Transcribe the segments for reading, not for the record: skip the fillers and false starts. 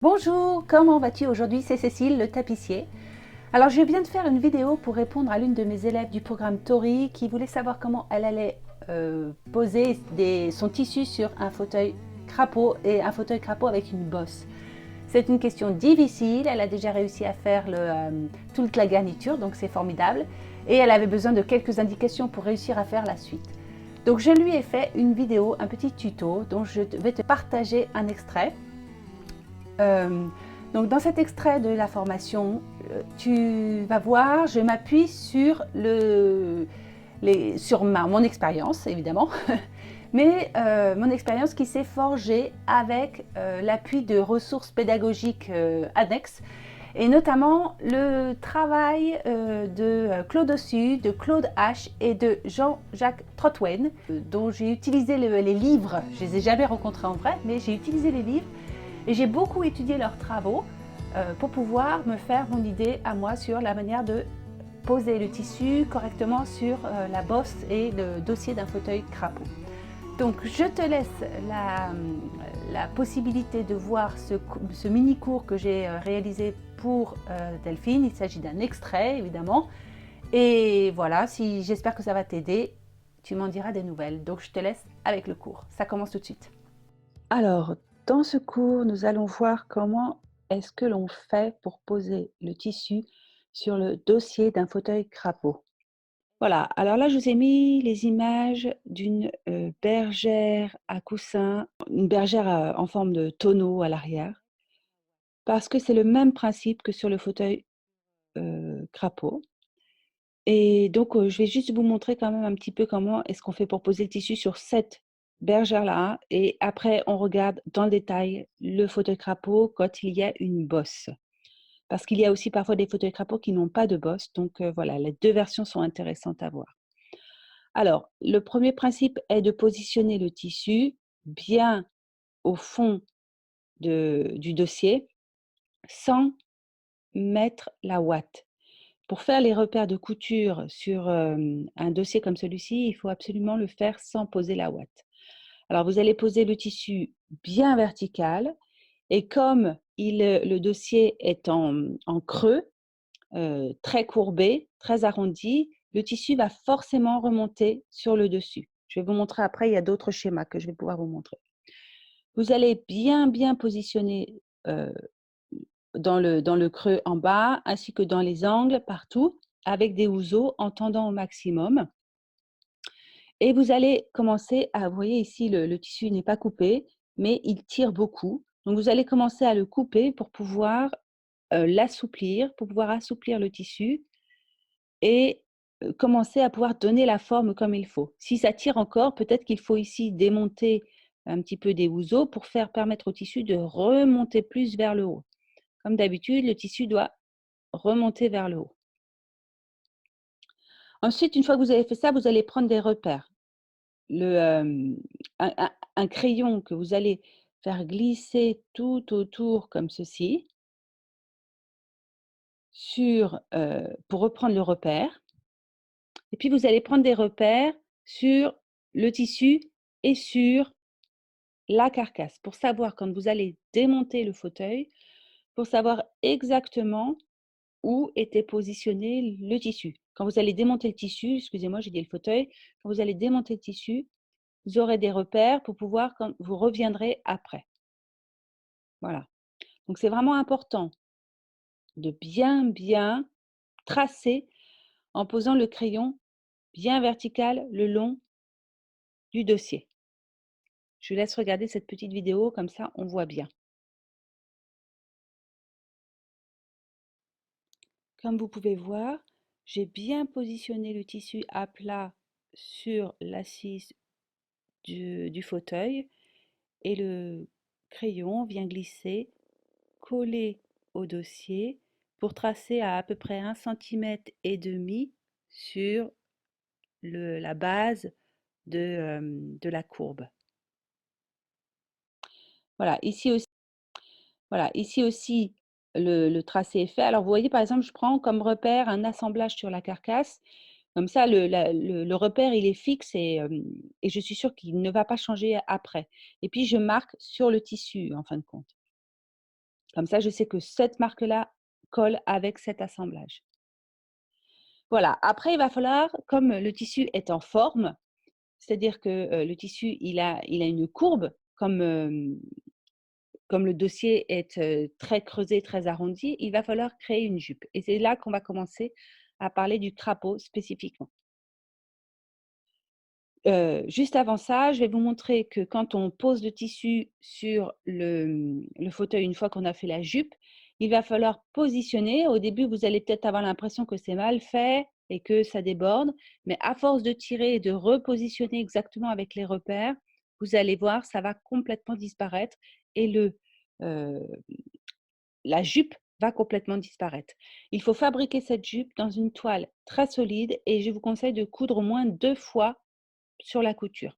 Bonjour, comment vas-tu aujourd'hui? C'est Cécile, le tapissier. Alors, je viens de faire une vidéo pour répondre à l'une de mes élèves du programme Tori qui voulait savoir comment elle allait poser son tissu sur un fauteuil crapaud et un fauteuil crapaud avec une bosse. C'est une question difficile, elle a déjà réussi à faire toute la garniture, donc c'est formidable. Et elle avait besoin de quelques indications pour réussir à faire la suite. Donc, je lui ai fait une vidéo, un petit tuto dont je vais te partager un extrait. Euh, donc dans cet extrait de la formation, tu vas voir, je m'appuie sur, mon expérience évidemment, mais mon expérience qui s'est forgée avec l'appui de ressources pédagogiques annexes et notamment le travail de Claude Ossu, de Claude H et de Jean-Jacques Trotwain, dont j'ai utilisé les livres. Je les ai jamais rencontrés en vrai, mais j'ai utilisé les livres et j'ai beaucoup étudié leurs travaux pour pouvoir me faire mon idée à moi sur la manière de poser le tissu correctement sur la bosse et le dossier d'un fauteuil crapaud. Donc je te laisse la possibilité de voir ce mini cours que j'ai réalisé pour Delphine. Il s'agit d'un extrait évidemment. Et voilà, j'espère que ça va t'aider. Tu m'en diras des nouvelles. Donc je te laisse avec le cours. Ça commence tout de suite. Alors, dans ce cours, nous allons voir comment est-ce que l'on fait pour poser le tissu sur le dossier d'un fauteuil crapaud. Voilà, alors là, je vous ai mis les images d'une bergère à coussin, une bergère en forme de tonneau à l'arrière, parce que c'est le même principe que sur le fauteuil crapaud. Et donc, je vais juste vous montrer quand même un petit peu comment est-ce qu'on fait pour poser le tissu sur cette bergère-là et après on regarde dans le détail le fauteuil crapaud quand il y a une bosse. Parce qu'il y a aussi parfois des fauteuils crapauds qui n'ont pas de bosse, donc voilà, les 2 versions sont intéressantes à voir. Alors, le premier principe est de positionner le tissu bien au fond du dossier, sans mettre la ouate. Pour faire les repères de couture sur, un dossier comme celui-ci, il faut absolument le faire sans poser la ouate. Alors vous allez poser le tissu bien vertical et comme le dossier est en creux, très courbé, très arrondi, le tissu va forcément remonter sur le dessus. Je vais vous montrer après, il y a d'autres schémas que je vais pouvoir vous montrer. Vous allez bien positionner, dans le creux en bas, ainsi que dans les angles, partout, avec des houseaux en tendant au maximum. Et vous allez commencer à, vous voyez ici, le tissu n'est pas coupé, mais il tire beaucoup. Donc vous allez commencer à le couper pour pouvoir l'assouplir, pour pouvoir assouplir le tissu et commencer à pouvoir donner la forme comme il faut. Si ça tire encore, peut-être qu'il faut ici démonter un petit peu des houseaux pour permettre au tissu de remonter plus vers le haut. Comme d'habitude, le tissu doit remonter vers le haut. Ensuite, une fois que vous avez fait ça, vous allez prendre des repères. Un crayon que vous allez faire glisser tout autour comme ceci, pour reprendre le repère. Et puis vous allez prendre des repères sur le tissu et sur la carcasse pour savoir quand vous allez démonter le fauteuil, pour savoir exactement où était positionné le tissu. Quand vous allez démonter le tissu, excusez-moi, j'ai dit le fauteuil, quand vous allez démonter le tissu, vous aurez des repères pour pouvoir quand vous reviendrez après. Voilà. Donc c'est vraiment important de bien tracer en posant le crayon bien vertical le long du dossier. Je vous laisse regarder cette petite vidéo, comme ça on voit bien. Comme vous pouvez voir, j'ai bien positionné le tissu à plat sur l'assise du fauteuil et le crayon vient glisser, coller au dossier pour tracer à peu près 1,5 cm sur la base de la courbe. Voilà, ici aussi le tracé est fait. Alors vous voyez par exemple, je prends comme repère un assemblage sur la carcasse. Comme ça, le repère, il est fixe et je suis sûre qu'il ne va pas changer après. Et puis je marque sur le tissu en fin de compte. Comme ça, je sais que cette marque-là colle avec cet assemblage. Voilà, après il va falloir, comme le tissu est en forme, c'est-à-dire que, le tissu il a une courbe comme le dossier est, très creusé, très arrondi, il va falloir créer une jupe et c'est là qu'on va commencer à parler du crapaud spécifiquement. Juste avant ça, je vais vous montrer que quand on pose le tissu sur le fauteuil, une fois qu'on a fait la jupe, il va falloir positionner. Au début, vous allez peut-être avoir l'impression que c'est mal fait et que ça déborde, mais à force de tirer et de repositionner exactement avec les repères, vous allez voir, ça va complètement disparaître et heu, la jupe va complètement disparaître. Il faut fabriquer cette jupe dans une toile très solide et je vous conseille de coudre au moins 2 fois sur la couture.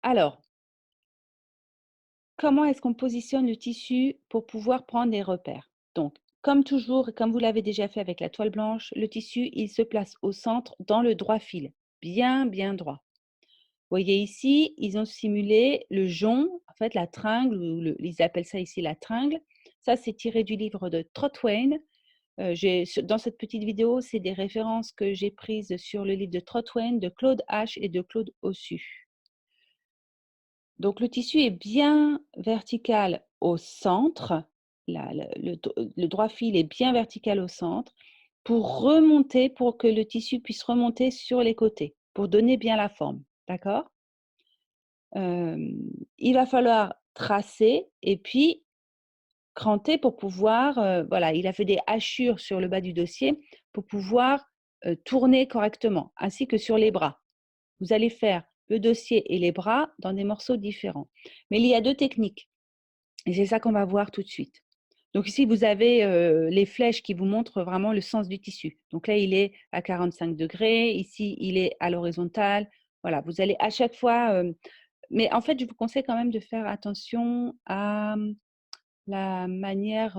Alors, comment est-ce qu'on positionne le tissu pour pouvoir prendre des repères? Donc, comme toujours et comme vous l'avez déjà fait avec la toile blanche, le tissu, il se place au centre dans le droit fil, bien, bien droit. Vous voyez ici, ils ont simulé le jonc, en fait la tringle, ou ils appellent ça ici la tringle. Ça, c'est tiré du livre de Trotwain. Dans cette petite vidéo, c'est des références que j'ai prises sur le livre de Trotwain, de Claude H et de Claude Ossu. Donc le tissu est bien vertical au centre, le droit fil est bien vertical au centre pour que le tissu puisse remonter sur les côtés, pour donner bien la forme, d'accord? Il va falloir tracer et puis cranter pour pouvoir, voilà, il a fait des hachures sur le bas du dossier pour pouvoir, tourner correctement, ainsi que sur les bras. Vous allez faire le dossier et les bras dans des morceaux différents. Mais il y a 2 techniques et c'est ça qu'on va voir tout de suite. Donc ici, vous avez, les flèches qui vous montrent vraiment le sens du tissu. Donc là, il est à 45°, ici, il est à l'horizontale. Voilà, vous allez à chaque fois, mais en fait, je vous conseille quand même de faire attention à, la manière,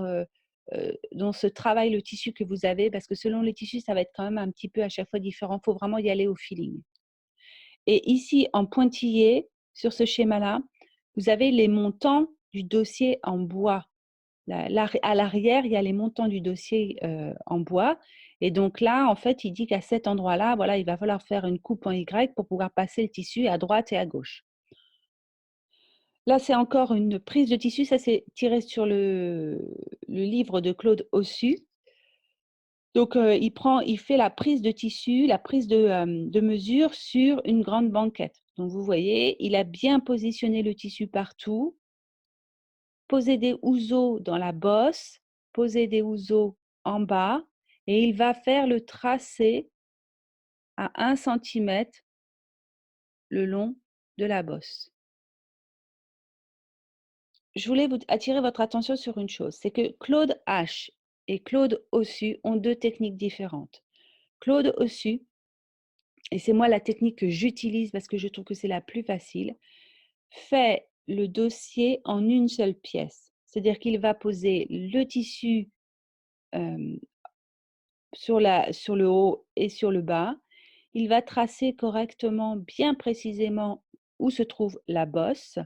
dont se travaille le tissu que vous avez parce que selon les tissus, ça va être quand même un petit peu à chaque fois différent. Il faut vraiment y aller au feeling. Et ici, en pointillé, sur ce schéma-là, vous avez les montants du dossier en bois. À l'arrière, il y a les montants du dossier en bois. Et donc là, en fait, il dit qu'à cet endroit-là, voilà, il va falloir faire une coupe en Y pour pouvoir passer le tissu à droite et à gauche. Là, c'est encore une prise de tissu. Ça, c'est tiré sur le livre de Claude Ossu. Donc, il fait la prise de tissu, la prise de mesure sur une grande banquette. Donc, vous voyez, il a bien positionné le tissu partout, posé des houseaux dans la bosse, posé des houseaux en bas et il va faire le tracé à 1 centimètre le long de la bosse. Je voulais attirer votre attention sur une chose, c'est que Claude H et Claude Ossu ont 2 techniques différentes. Claude Ossu, et c'est moi la technique que j'utilise parce que je trouve que c'est la plus facile, fait le dossier en une seule pièce. C'est-à-dire qu'il va poser le tissu, hem, sur le haut et sur le bas. Il va tracer correctement, bien précisément où se trouve la bosse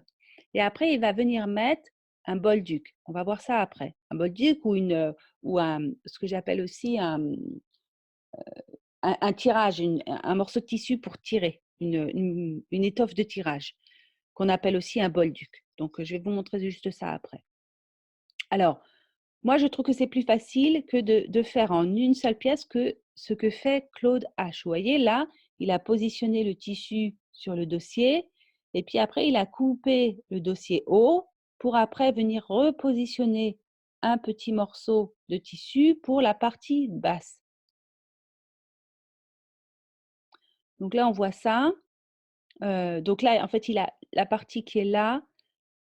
et après il va venir mettre un bolduc. On va voir ça après. Un bolduc ou ce que j'appelle aussi un tirage, un morceau de tissu pour tirer, une étoffe de tirage, qu'on appelle aussi un bolduc. Donc, je vais vous montrer juste ça après. Alors, moi, je trouve que c'est plus facile que de faire en une seule pièce que ce que fait Claude H. Vous voyez, là, il a positionné le tissu sur le dossier et puis après, il a coupé le dossier haut pour après venir repositionner un petit morceau de tissu pour la partie basse. Donc là, on voit ça. Donc là, en fait, il a la partie qui est là,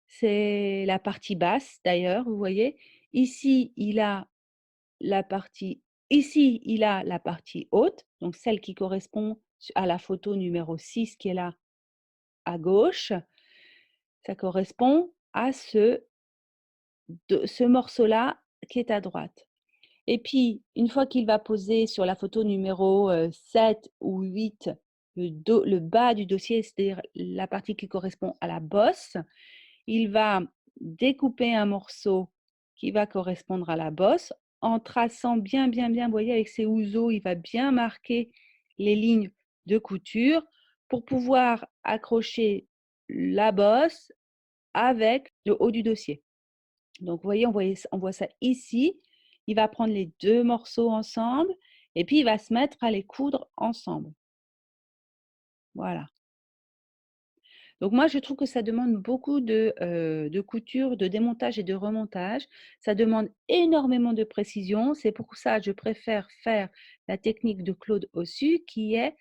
c'est la partie basse d'ailleurs, vous voyez? Ici, il a la partie ici, il a la partie haute, donc celle qui correspond à la photo numéro 6 qui est là à gauche. Ça correspond à ce morceau-là qui est à droite. Et puis, une fois qu'il va poser sur la photo numéro 7 ou 8 le bas du dossier, c'est-à-dire la partie qui correspond à la bosse, il va découper un morceau qui va correspondre à la bosse en traçant bien, bien, bien, vous voyez, avec ses ouzeaux, il va bien marquer les lignes de couture pour pouvoir accrocher la bosse avec le haut du dossier. Donc, vous voyez, on voit ça ici. Il va prendre les deux morceaux ensemble et puis il va se mettre à les coudre ensemble. Voilà. Donc moi, je trouve que ça demande beaucoup de couture, de démontage et de remontage. Ça demande énormément de précision. C'est pour ça que je préfère faire la technique de Claude Ossu qui est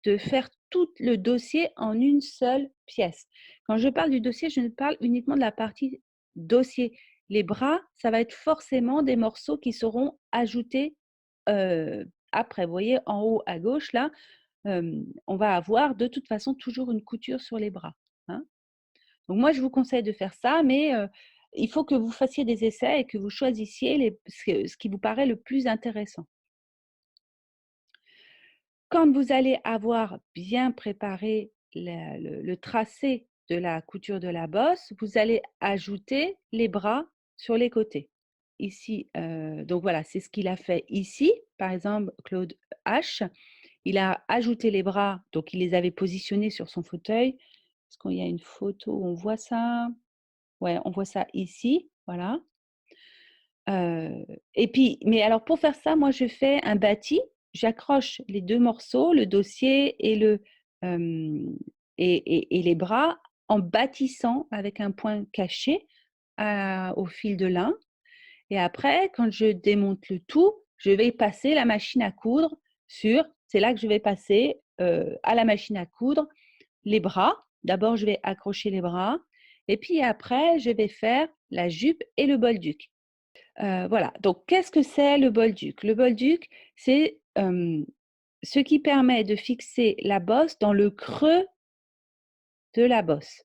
de faire tout le dossier en une seule pièce. Quand je parle du dossier, je ne parle uniquement de la partie dossier. Les bras, ça va être forcément des morceaux qui seront ajoutés après. Vous voyez, en haut à gauche, là, on va avoir de toute façon toujours une couture sur les bras. Hein. Donc moi, je vous conseille de faire ça, mais il faut que vous fassiez des essais et que vous choisissiez ce qui vous paraît le plus intéressant. Quand vous allez avoir bien préparé le tracé de la couture de la bosse, vous allez ajouter les bras sur les côtés. Ici, donc voilà, c'est ce qu'il a fait ici. Par exemple, Claude H. Il a ajouté les bras, donc il les avait positionnés sur son fauteuil. Est-ce qu'il y a une photo où on voit ça? Ouais, on voit ça ici, voilà. Et puis, mais alors pour faire ça, moi je fais un bâti. J'accroche les deux morceaux, le dossier et les bras, en bâtissant avec un point caché au fil de lin. Et après, quand je démonte le tout, je vais passer la machine à coudre c'est là que je vais passer à la machine à coudre les bras. D'abord, je vais accrocher les bras. Et puis après, je vais faire la jupe et le bolduc. Voilà, donc qu'est-ce que c'est le bolduc? Le bolduc, c'est ce qui permet de fixer la bosse dans le creux de la bosse.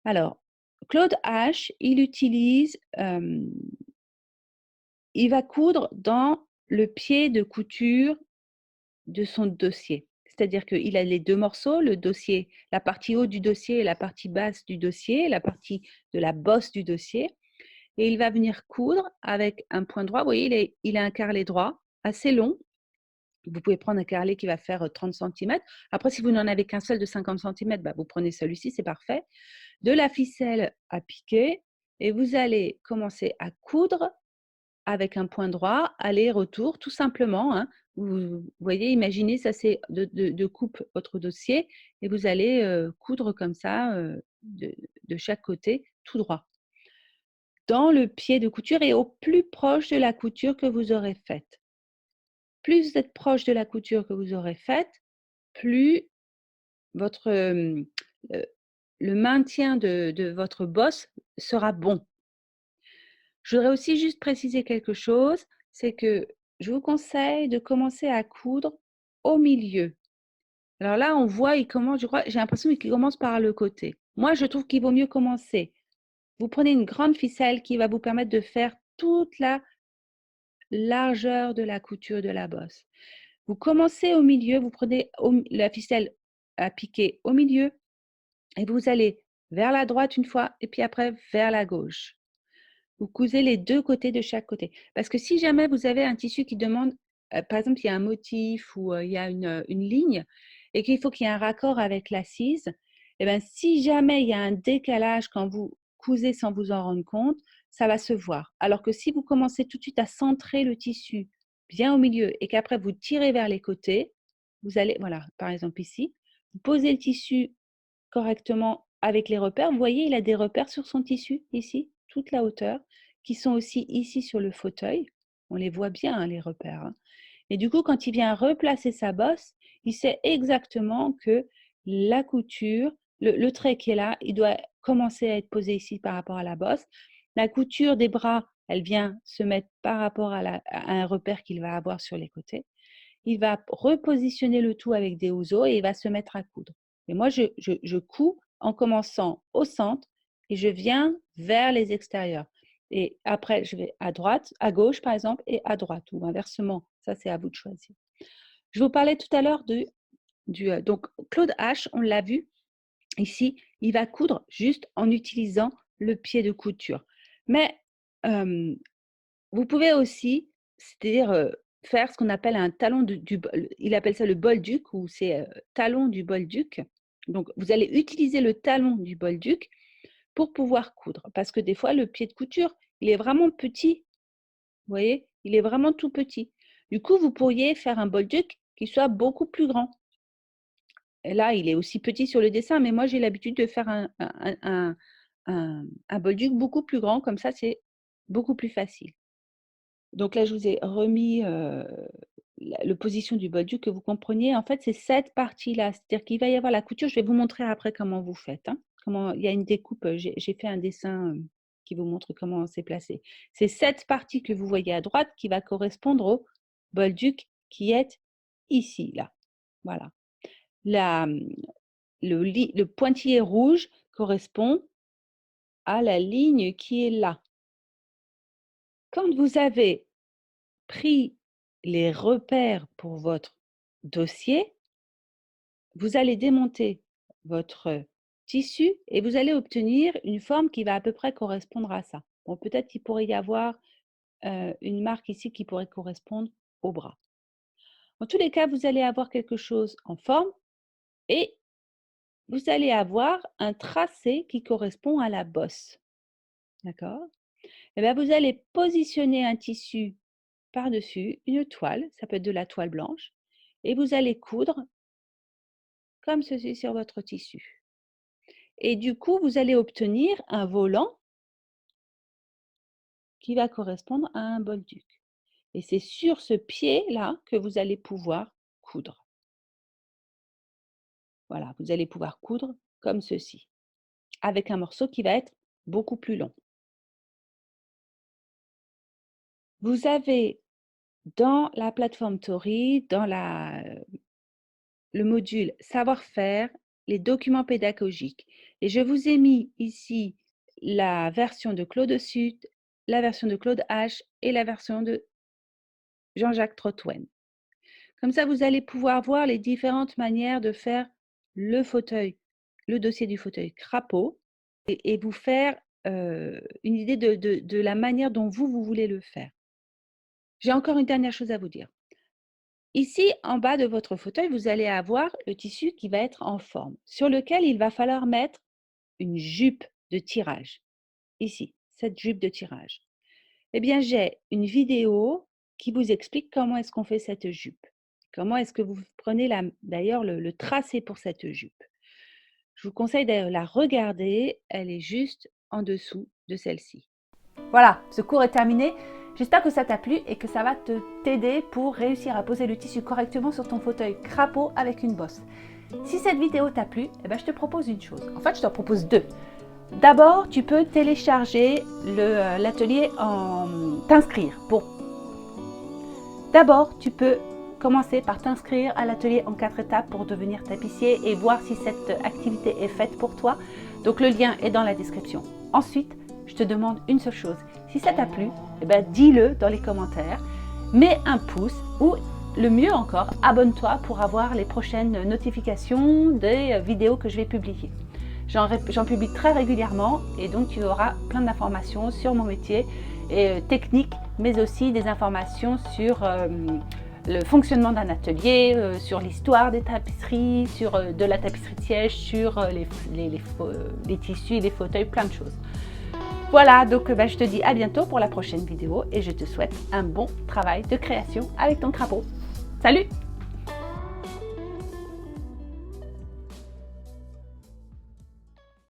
Alors, Claude H, il va coudre dans le pied de couture de son dossier. C'est-à-dire qu'il a les deux morceaux, le dossier, la partie haute du dossier et la partie basse du dossier, la partie de la bosse du dossier. Et il va venir coudre avec un point droit. Vous voyez, il a un carrelet droit, assez long. Vous pouvez prendre un carrelet qui va faire 30 cm. Après, si vous n'en avez qu'un seul de 50 cm, vous prenez celui-ci, c'est parfait. De la ficelle à piquer et vous allez commencer à coudre avec un point droit, aller-retour, tout simplement. Hein. Vous voyez, imaginez, ça c'est de coupe votre dossier et vous allez coudre comme ça de chaque côté, tout droit. Dans le pied de couture et au plus proche de la couture que vous aurez faite. Plus vous êtes proche de la couture que vous aurez faite, plus votre, le maintien de votre bosse sera bon. Je voudrais aussi juste préciser quelque chose, c'est que je vous conseille de commencer à coudre au milieu. Alors là, on voit, il commence, je crois, j'ai l'impression qu'il commence par le côté. Moi, je trouve qu'il vaut mieux commencer. Vous prenez une grande ficelle qui va vous permettre de faire toute la largeur de la couture de la bosse. Vous commencez au milieu, vous prenez la ficelle à piquer au milieu et vous allez vers la droite une fois et puis après vers la gauche. Vous cousez les deux côtés de chaque côté. Parce que si jamais vous avez un tissu qui demande, par exemple, il y a un motif ou il y a une ligne et qu'il faut qu'il y ait un raccord avec l'assise, et bien, si jamais il y a un décalage quand vous cousez sans vous en rendre compte, ça va se voir. Alors que si vous commencez tout de suite à centrer le tissu bien au milieu et qu'après vous tirez vers les côtés, vous allez, voilà, par exemple ici, vous posez le tissu correctement avec les repères. Vous voyez, il a des repères sur son tissu, ici, toute la hauteur, qui sont aussi ici sur le fauteuil. On les voit bien, hein, les repères. Hein. Et du coup, quand il vient replacer sa bosse, il sait exactement que la couture, le trait qui est là, il doit commencer à être posé ici par rapport à la bosse. La couture des bras, elle vient se mettre par rapport à un repère qu'il va avoir sur les côtés. Il va repositionner le tout avec des houseaux et il va se mettre à coudre. Et moi, je couds en commençant au centre et je viens vers les extérieurs. Et après, je vais à droite, à gauche par exemple, et à droite, ou inversement. Ça, c'est à vous de choisir. Je vous parlais tout à l'heure donc Claude H, on l'a vu ici, il va coudre juste en utilisant le pied de couture. Mais vous pouvez aussi, c'est-à-dire faire ce qu'on appelle un talon il appelle ça le bolduc ou c'est talon du bolduc. Donc, vous allez utiliser le talon du bolduc pour pouvoir coudre. Parce que des fois, le pied de couture, il est vraiment petit. Vous voyez, il est vraiment tout petit. Du coup, vous pourriez faire un bolduc qui soit beaucoup plus grand. Et là, il est aussi petit sur le dessin, mais moi, j'ai l'habitude de faire un bolduc beaucoup plus grand. Comme ça, c'est beaucoup plus facile. Donc là, je vous ai remis la position du bolduc, que vous compreniez. En fait, c'est cette partie-là. C'est-à-dire qu'il va y avoir la couture. Je vais vous montrer après comment vous faites. Comment, il y a une découpe. J'ai fait un dessin qui vous montre comment c'est placé. C'est cette partie que vous voyez à droite qui va correspondre au bolduc qui est ici, là. Voilà. Le pointillé rouge correspond à la ligne qui est là. Quand vous avez pris les repères pour votre dossier, vous allez démonter votre tissu et vous allez obtenir une forme qui va à peu près correspondre à ça. Bon, peut-être qu'il pourrait y avoir une marque ici qui pourrait correspondre au bras. En tous les cas, vous allez avoir quelque chose en forme et vous allez avoir un tracé qui correspond à la bosse. D'accord? Et bien, vous allez positionner un tissu par-dessus une toile, ça peut être de la toile blanche, et vous allez coudre comme ceci sur votre tissu. Et du coup, vous allez obtenir un volant qui va correspondre à un bolduc. Et c'est sur ce pied-là que vous allez pouvoir coudre. Voilà, vous allez pouvoir coudre comme ceci, avec un morceau qui va être beaucoup plus long. Vous avez dans la plateforme Tori, dans le module savoir-faire, les documents pédagogiques. Et je vous ai mis ici la version de Claude Sut, la version de Claude H et la version de Jean-Jacques Trottoine. Comme ça, vous allez pouvoir voir les différentes manières de faire le fauteuil, le dossier du fauteuil crapaud et vous faire une idée de la manière dont vous voulez le faire. J'ai encore une dernière chose à vous dire. Ici, en bas de votre fauteuil, vous allez avoir le tissu qui va être en forme, sur lequel il va falloir mettre une jupe de tirage. Ici, cette jupe de tirage. Eh bien, j'ai une vidéo qui vous explique comment est-ce qu'on fait cette jupe. Comment est-ce que vous prenez d'ailleurs le tracé pour cette jupe. Je vous conseille d'ailleurs de la regarder, elle est juste en dessous de celle-ci. Voilà, ce cours est terminé. J'espère que ça t'a plu et que ça va t'aider pour réussir à poser le tissu correctement sur ton fauteuil crapaud avec une bosse. Si cette vidéo t'a plu, eh ben, je te propose une chose. En fait, je t'en propose deux. D'abord, tu peux télécharger l'atelier t'inscrire. D'abord, tu peux commencer par t'inscrire à l'atelier en 4 étapes pour devenir tapissier et voir si cette activité est faite pour toi. Donc, le lien est dans la description. Ensuite, je te demande une seule chose. Si ça t'a plu, eh ben, dis-le dans les commentaires. Mets un pouce ou, le mieux encore, abonne-toi pour avoir les prochaines notifications des vidéos que je vais publier. J'en publie très régulièrement et donc tu auras plein d'informations sur mon métier et techniques, mais aussi des informations sur le fonctionnement d'un atelier, sur l'histoire des tapisseries, sur de la tapisserie de siège, sur les tissus, les fauteuils, plein de choses. Voilà, donc je te dis à bientôt pour la prochaine vidéo et je te souhaite un bon travail de création avec ton crapaud. Salut!